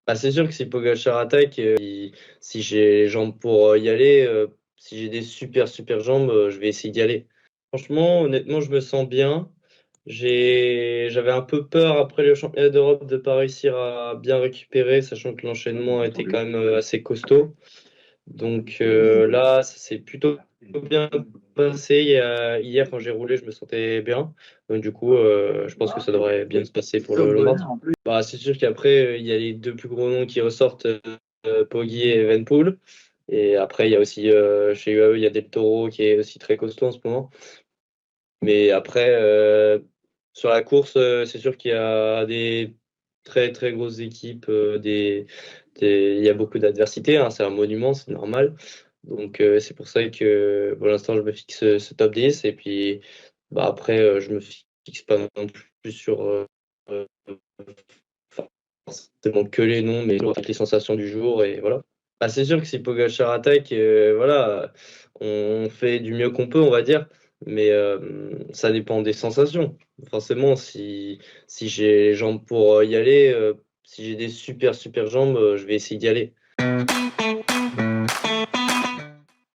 Bah, c'est sûr que si Pogacar attaque, si j'ai les jambes pour y aller, si j'ai des super jambes, je vais essayer d'y aller. Franchement, honnêtement, je me sens bien. J'avais un peu peur après le championnat d'Europe de pas réussir à bien récupérer, sachant que l'enchaînement a été quand même assez costaud. Donc là, ça s'est plutôt bien passé. Hier, quand j'ai roulé, je me sentais bien. Donc du coup, je pense que ça devrait bien se passer pour le Lombard. Bah, c'est sûr qu'après, il y a les deux plus gros noms qui ressortent, Poggi et Evenepoel. Et après, il y a aussi chez UAE, il y a Del Toro qui est aussi très costaud en ce moment. Mais après, sur la course, c'est sûr qu'il y a des très grosses équipes, il y a beaucoup d'adversité, hein, c'est un monument, c'est normal. Donc c'est pour ça que pour l'instant je me fixe ce top 10 et puis bah, après je me fixe pas non plus sur euh, forcément que les noms, mais sur les sensations du jour et voilà. Bah, c'est sûr que si Pogacar attaque, voilà, on fait du mieux qu'on peut, on va dire, mais ça dépend des sensations. Forcément, si j'ai les jambes pour y aller, si j'ai des super jambes, je vais essayer d'y aller.